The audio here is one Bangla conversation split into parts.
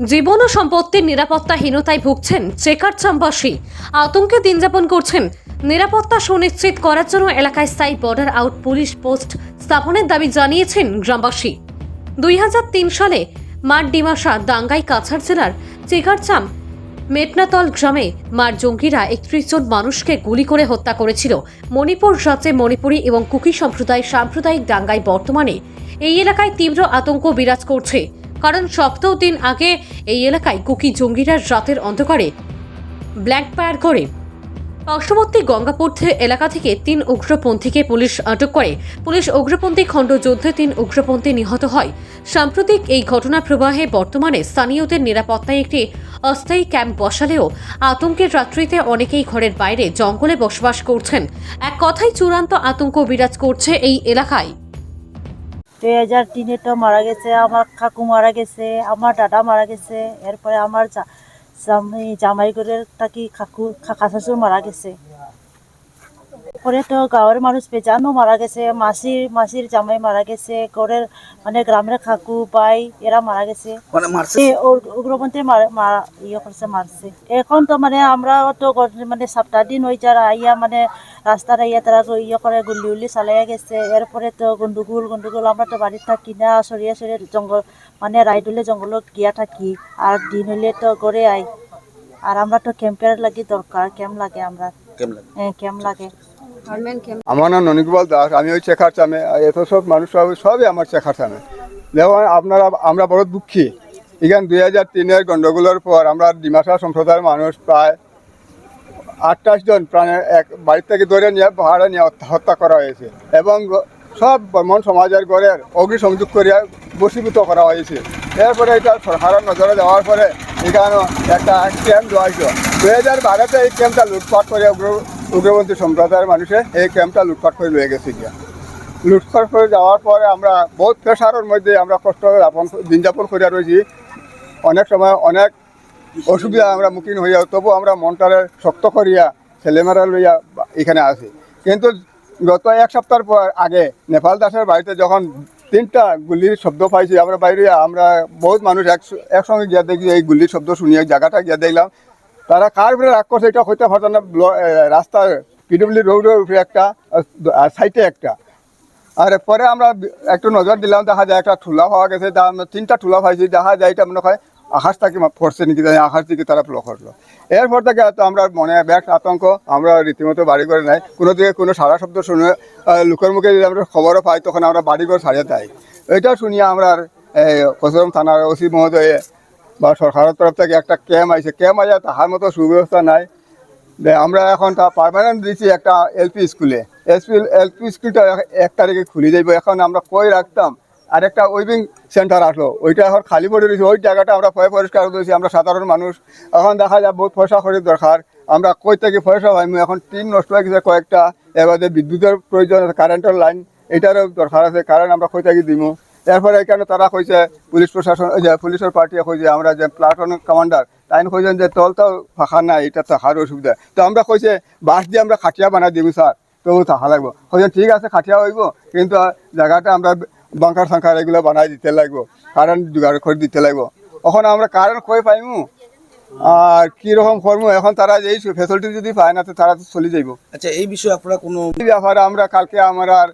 জীবন ও সম্পত্তির নিরাপত্তাহীনতায় ভুগছেন চেকারচামবাসী। আতঙ্কে দিন যাপন করছেন। নিরাপত্তা সুনিশ্চিত করার জন্য এলাকায় স্থায়ী বর্ডার আউট পুলিশ পোস্ট স্থাপনের দাবি জানিয়েছেন গ্রামবাসী। 2003 সালে মার ডিমাসা দাঙ্গাই কাছাড় জেলার চেকারচাম মেটনাতল গ্রামে মার জঙ্গিরা 31 জন মানুষকে গুলি করে হত্যা করেছিল। মণিপুর রাজ্যে মণিপুরী এবং কুকি সম্প্রদায় সাম্প্রদায়িক দাঙ্গায় বর্তমানে এই এলাকায় তীব্র আতঙ্ক বিরাজ করছে। কারণ সপ্তাহ দিন আগে এই এলাকায় কুকি জঙ্গিরা রাতের অন্ধকারে ব্ল্যাক ফায়ার করে। পার্শ্ববর্তী গঙ্গাপুর এলাকা থেকে 3 উগ্রপন্থীকে পুলিশ আটক করে। পুলিশ উগ্রপন্থী খণ্ড যুদ্ধে 3 উগ্রপন্থী নিহত হয়। সাম্প্রতিক এই ঘটনা প্রবাহে বর্তমানে স্থানীয়দের নিরাপত্তায় একটি অস্থায়ী ক্যাম্প বসালেও আতঙ্কের রাত্রিতে অনেকেই ঘরের বাইরে জঙ্গলে বসবাস করছেন। এক কথায় চূড়ান্ত আতঙ্ক বিরাজ করছে এই এলাকায়। 2003-এ তো মারা গেছে, আমার কাকু মারা গেছে, আমার দাদা মারা গেছে, এরপরে আমার জামাই ঘরের থাকি কাকা শ্বশুর মারা গেছে। পরে তো গাঁয়ের মানুষ বেজানো মারা গেছে, মাসির জামাই মারা গেছে, ঘরের মানে গ্রামের কাকু ভাই এরা মারা গেছে, উগ্রপন্থী মারছে। এখন তো মানে আমরা তো মানে সপ্তাহ দিন ওই যারা আইয়া মানে রাস্তার আইয়া তারা করে গুলি চালাইয়া গেছে। এরপরে তো গন্ডগোল আমরা তো বাড়িতে থাকি না, সরিয়ে জঙ্গল মানে রাইডলে জঙ্গলত গিয়া থাকি, আর দিন হইলে তো ঘরে আই। আর আমরা তো ক্যাম্পের লাগি দরকার, ক্যাম্প লাগে, আমরা ক্যাম্প লাগে। আমার নাম ননিকবল দাস, আমি ওই চেকারচামে, এত সব মানুষ সবই আমার চেকারচামে। দেখুন আমরা বড় দুঃখী। এখানে 2003-এর গন্ডগোলের পর আমরা ডিমাসা সম্প্রদায়ের মানুষ প্রায় 28 জন প্রাণের এক বাড়ি থেকে ধরে নিয়ে পাহাড়ে নিয়ে হত্যা করা হয়েছে এবং সব ব্রাহ্মণ সমাজের ঘরের অগ্নিসংযোগ করিয়া বশীভূত করা হয়েছে। এরপরে এটা সরকারের নজরে দেওয়ার পরে এখানে একটা ক্যাম্প দেওয়া হয়েছে। 2012-তে এই ক্যাম্পটা লুটপাট করে উগ্রপন্থী সম্প্রদায়ের মানুষে এই ক্যাম্পটা লুটপাট করে লয়ে গেছে গিয়া। লুটপাট করে যাওয়ার পরে আমরা বহুত প্রেশারের মধ্যে আমরা কষ্ট দিন যাপন করিয়া রয়েছি। অনেক সময় অনেক অসুবিধা আমরা মুখীন হইয়া, তবু আমরা মনটারে শক্ত করিয়া ছেলেমেয়েরা লইয়া এখানে আসি। কিন্তু গত এক সপ্তাহ পর আগে নেপাল দাসের বাড়িতে যখন 3টা গুলির শব্দ পাইছি, আমরা বাইরে আমরা বহুত মানুষ একসঙ্গে গিয়া দেখি, এই গুলির শব্দ শুনিয়ে জায়গাটা গিয়া দেখলাম তারা কার উপরে রাগ করছে এটা হইতে পারত না। রাস্তার পিডব্লিউ রোডের উপরে একটা আর সাইডে একটা। আর পরে আমরা একটু নজর দিলাম, দেখা যায় একটা ঠুলা পাওয়া গেছে, 3টা ঠুলা পাইছি, দেখা যায় এটা মনে হয় আকাশ থেকে পড়ছে নাকি, আকাশ থেকে তারা ফ্লো করলো। এরপর থেকে তো আমরা মনে ব্যাগ আতঙ্ক, আমরা রীতিমতো বাড়ি করে নাই, কোনো দিকে কোনো সারা শব্দ শুনে লোকের মুখে যদি আমরা খবরও পাই তখন আমরা বাড়িঘর ছাড়িয়ে যাই। এটা শুনিয়ে আমরা কচুরাম থানার ওসি মহোদয়ে বা সরকারের তরফ থেকে একটা ক্যাম্প আইছে, ক্যাম্প আইয়া তাহার মতো সুব্যবস্থা নাই। আমরা এখন তা পার্মানেন্ট দিচ্ছি একটা এলপি স্কুলে। এলপি স্কুলটা 1 তারিখে খুলে যাইব। এখন আমরা কই রাখতাম, আর একটা উইভিং সেন্টার আসলো, ওইটা এখন খালি পড়ে রয়েছে। ওই জায়গাটা আমরা পরিষ্কার করেছি, আমরা সাধারণ মানুষ। এখন দেখা যায় বহুত পয়সা করে দরকার, আমরা কই থেকে পয়সা পাইমু। এখন টিন নষ্ট হয়ে গেছে কয়েকটা, এবারে বিদ্যুতের প্রয়োজন আছে, কারেন্টের লাইন এটারও দরকার আছে, কারেন্ট আমরা কই থেকে দিমু। এরপরে এখানে তারা কইছে পুলিশ প্রশাসন, যে পুলিশের পার্টি কইছে, আমরা যে প্লাটুন কমান্ডার তাই কইছেন যে তলটা ফাঁকা নাই, এটা থাকার অসুবিধা। তো আমরা কইছে বাঁশ দিয়ে আমরা খাটিয়া বানাই দিব স্যার, তবু থাকা লাগবো। কইছেন ঠিক আছে খাটিয়া হইব, কিন্তু জায়গাটা আমরা বাঙ্কার সাঙ্কার এগুলো বানাই দিতে লাগবো, কারেন্ট জোগাড় করে দিতে লাগবো। এখন আমরা কারেন্ট কই পাইমু আর কীরকম করবো, এখন তারা এই ফেসিলিটি যদি পায় না তো তারা তো চলে যাইব। আচ্ছা, এই বিষয়ে আপনারা কোনো ব্যাপারে আমরা কালকে আমার আর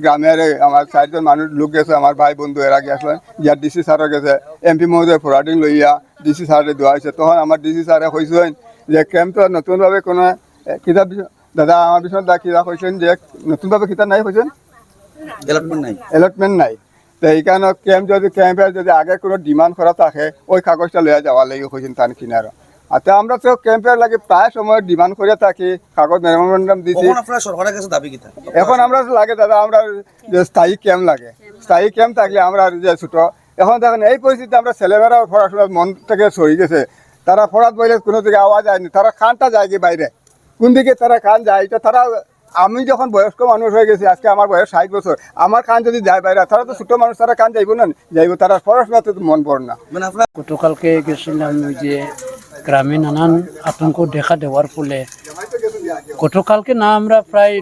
গ্রামের আমার 4 জন মানুষ লোক গেছে, আমার ভাই বন্ধু এরা গেছিলেন, যার ডিসি স্যারও গেছে, এমপি মহোদয় ফরওয়ার্ডিং লইয়া ডিসি স্যারে দেওয়া হয়েছে। তখন আমার ডিসি স্যারে কইছেন যে ক্যাম্প তো নতুনভাবে কোনো কিতাব, দাদা আমার বিষয় দা কিতা কইছেন যে নতুনভাবে কিতাব নাই, কইছেন অ্যালটমেন্ট নাই। তো এইখানে ক্যাম্পে যদি আগে কোনো ডিমান্ড করা থাকে ওই কাগজটা লইয়া যাওয়ার লাগে কইছেন তার কিনারও। আচ্ছা, আমরা তো ক্যাম্পের লাগে প্রায় সময় ডিমান্ড করে থাকি, কাগজ মেমোরেন্ডাম দিচ্ছি। এখন আমরা লাগে দাদা, আমরা যে স্থায়ী ক্যাম্প লাগে, স্থায়ী ক্যাম্প থাকলে আমরা যে ছোটো, এখন দেখেন এই পরিস্থিতি আমরা ছেলেমেয়েরা পড়াশোনার মন থেকে সরে গেছে, তারা পড়াত বইলে কোনো দিকে আওয়াজ আয়নি, তারা কানটা যায় কি বাইরে, কোন দিকে তারা কান যায়। এটা তারা, আমি যখন বয়স্ক মানুষ হয়ে গেছি, আজকে আমার বয়স 60 বছর, আমার কান যদি যায় বাইরে, তারা তো ছোটো মানুষ, তারা কান যাইব না, যাইব, তারা পড়াশোনাতে তো মন পড়ে না। গতকালকে গেছিলাম ওই যে গ্রামে নানান আতঙ্ক দেখা দেওয়ার ফলে গতকালকে না আমরা প্রায়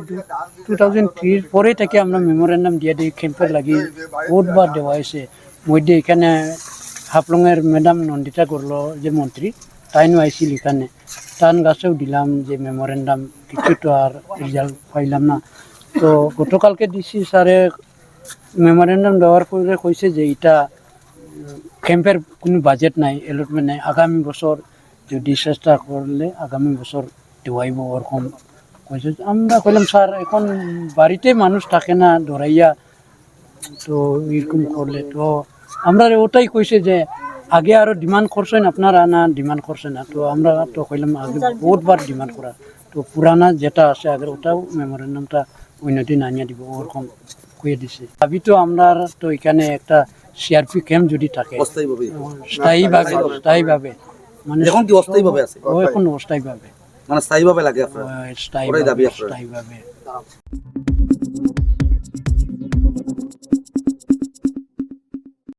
2003 পরে থেকে আমরা মেমোরেন্ডাম দিয়ে দিই, ক্যাম্পের লাগি বহুতবার দেওয়া হয়েছে। মধ্যে এখানে হাফলংয়ের ম্যাডাম নন্দিতা করলো যে মন্ত্রী তাইনও আইছিল এখানে, টান গাছেও দিলাম যে মেমোরেন্ডাম, কিছু তো আর রেজাল্ট পাইলাম না। তো গতকালকে ডিসি স্যারে মেমোরেন্ডাম দেওয়ার পরে কইছে যে এটা ক্যাম্পের কোনো বাজেট নাই, অ্যালটমেন্ট নাই, আগামী বছর যদি চেষ্টা করলে আগামী বছর দেওয়াইব ওরকম কইছে। আমরা কইলাম স্যার এখন বাড়িতে মানুষ থাকে না ধরাইয়া, তো এরকম করলে তো আমরা ওটাই কইছে যে আগে আরো ডিমান্ড করছেন আপনারা, না ডিমান্ড করছেন না। তো আমরা তো কইলাম আগে বহুতবার ডিমান্ড করা, তো পুরানা যেটা আছে আগের ওটাও মেমোরেন্ডামটা অন্যদিন আনিয়ে দিব ওরকম কয়ে দিছে। ভাবি তো আমরা তো এখানে একটা সিআরপি ক্যাম্প যদি থাকে স্থায়ীভাবে মানে এখন কি অস্থায়ীভাবে আছে? ও এখন অস্থায়ীভাবে মানে স্থায়ীভাবে লাগে আপনার? ওটাই দাবি আপনার? স্থায়ীভাবে